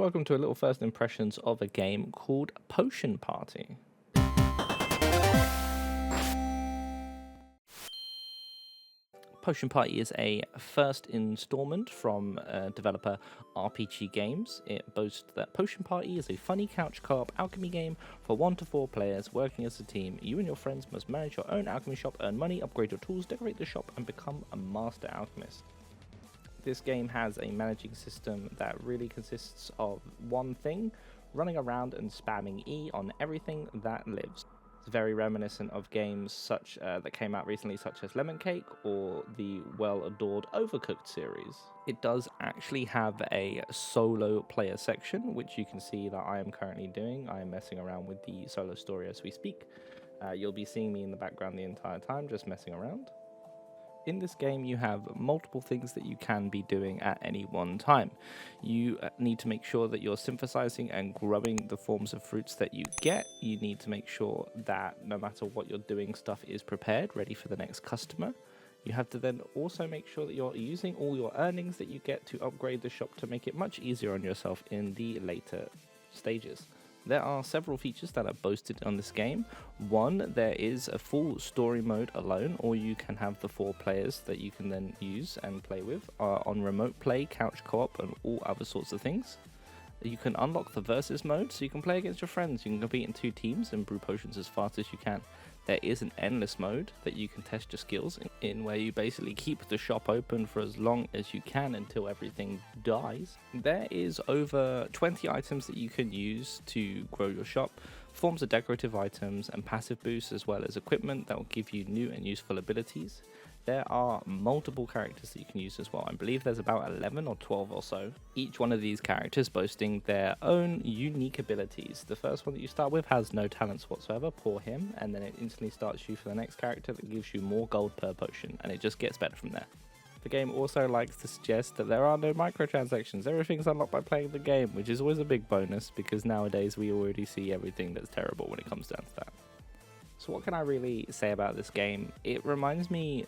Welcome to a little first impressions of a game called Potion Party. Potion Party is a first installment from developer RPG Games. It boasts that Potion Party is a funny couch co-op alchemy game for 1 to 4 players working as a team. You and your friends must manage your own alchemy shop, earn money, upgrade your tools, decorate the shop, and become a master alchemist. This game has a managing system that really consists of one thing: running around and spamming E on everything that lives. It's very reminiscent of games such that came out recently, such as Lemon Cake or the well-adored Overcooked series. It does actually have a solo player section, which you can see that I am currently doing. I am messing around with the solo story as we speak. You'll be seeing me in the background the entire time, just messing around. In this game, you have multiple things that you can be doing at any one time. You need to make sure that you're synthesizing and growing the forms of fruits that you get. You need to make sure that no matter what you're doing, stuff is prepared, ready for the next customer. You have to then also make sure that you're using all your earnings that you get to upgrade the shop to make it much easier on yourself in the later stages. There are several features that are boasted on this game. One, there is a full story mode alone, or you can have the 4 players that you can then use and play with on remote play, couch co-op, and all other sorts of things. You can unlock the versus mode, so you can play against your friends. You can compete in 2 teams and brew potions as fast as you can. There is an endless mode that you can test your skills in, where you basically keep the shop open for as long as you can until everything dies. There is over 20 items that you can use to grow your shop, forms of decorative items and passive boosts, as well as equipment that will give you new and useful abilities. There are multiple characters that you can use as well. I believe there's about 11 or 12 or so. Each one of these characters boasting their own unique abilities. The first one that you start with has no talents whatsoever, poor him, and then it instantly starts you for the next character that gives you more gold per potion, and it just gets better from there. The game also likes to suggest that there are no microtransactions. Everything's unlocked by playing the game, which is always a big bonus because nowadays we already see everything that's terrible when it comes down to that. So what can I really say about this game? It reminds me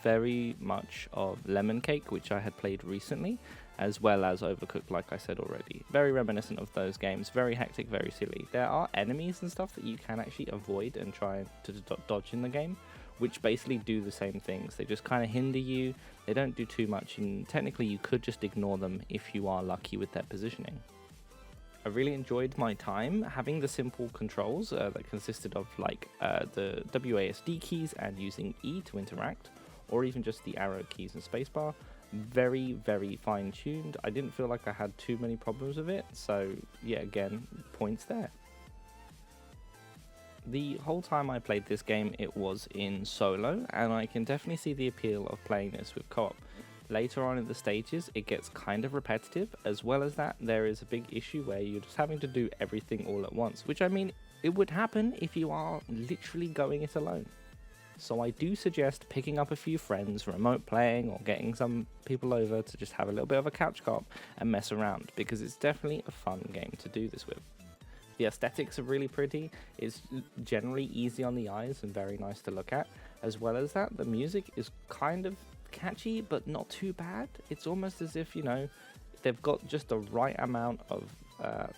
very much of Lemon Cake, which I had played recently, as well as Overcooked, like I said already. Very reminiscent of those games, very hectic, very silly. There are enemies and stuff that you can actually avoid and try to dodge in the game, which basically do the same things. They just kind of hinder you, they don't do too much, and technically you could just ignore them if you are lucky with their positioning. I really enjoyed my time having the simple controls that consisted of like the WASD keys and using E to interact, or even just the arrow keys and spacebar. Very, very fine-tuned. I didn't feel like I had too many problems with it, so yeah, again, points there. The whole time I played this game, it was in solo, and I can definitely see the appeal of playing this with co-op. Later on in the stages, it gets kind of repetitive. As well as that, there is a big issue where you're just having to do everything all at once, which I mean, it would happen if you are literally going it alone. So I do suggest picking up a few friends, remote playing, or getting some people over to just have a little bit of a couch co-op and mess around, because it's definitely a fun game to do this with. The aesthetics are really pretty, it's generally easy on the eyes and very nice to look at. As well as that, the music is kind of catchy, but not too bad. It's almost as if, you know, they've got just the right amount of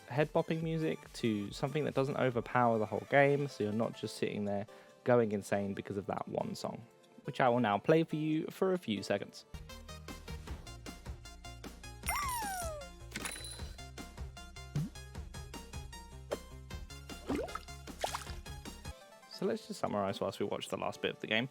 head-bopping music to something that doesn't overpower the whole game, so you're not just sitting there going insane because of that one song, which I will now play for you for a few seconds. So let's just summarize whilst we watch the last bit of the game.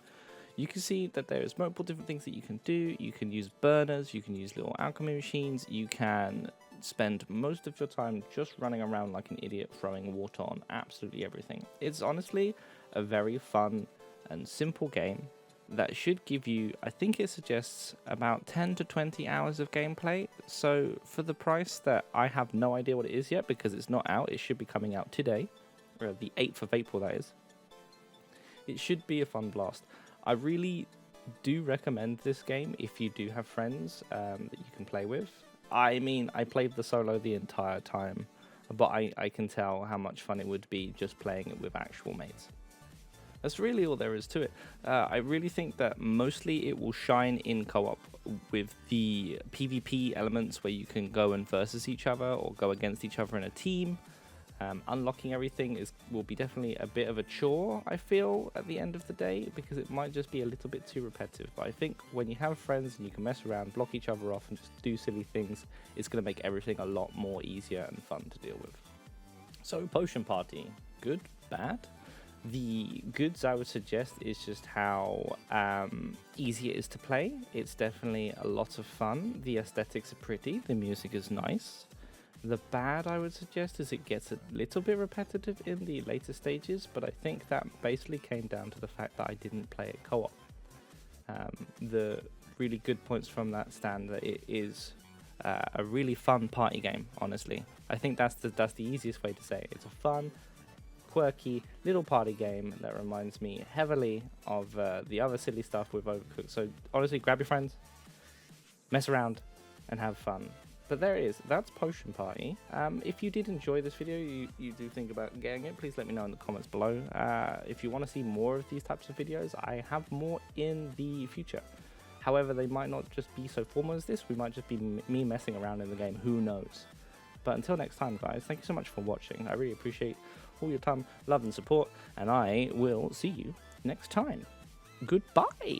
You can see that there is multiple different things that you can do. You can use burners, you can use little alchemy machines, you can spend most of your time just running around like an idiot throwing water on absolutely everything. It's honestly a very fun and simple game that should give you, I think it suggests about 10 to 20 hours of gameplay. So for the price that I have no idea what it is yet because it's not out, it should be coming out today, or the 8th of April that is. It should be a fun blast. I really do recommend this game if you do have friends that you can play with. I mean, I played the solo the entire time, but I can tell how much fun it would be just playing it with actual mates. That's really all there is to it. I really think that mostly it will shine in co-op with the PvP elements where you can go and versus each other or go against each other in a team. Unlocking everything will be definitely a bit of a chore, I feel, at the end of the day, because it might just be a little bit too repetitive. But I think when you have friends and you can mess around, block each other off and just do silly things, it's going to make everything a lot more easier and fun to deal with. So, Potion Party, good, bad? The goods I would suggest is just how easy it is to play. It's definitely a lot of fun. The aesthetics are pretty. The music is nice. The bad I would suggest is it gets a little bit repetitive in the later stages, but I think that basically came down to the fact that I didn't play it co-op. The really good points from that stand that it is a really fun party game, honestly. I think that's the easiest way to say it. It's a fun, quirky little party game that reminds me heavily of the other silly stuff with Overcooked. So honestly, grab your friends, mess around, and have fun. But there it is, that's Potion Party. If you did enjoy this video, you do think about getting it, please let me know in the comments below. If you want to see more of these types of videos, I have more in the future. However, they might not just be so formal as this, we might just be me messing around in the game, who knows. But until next time, guys, thank you so much for watching. I really appreciate all your time, love and support, and I will see you next time. Goodbye!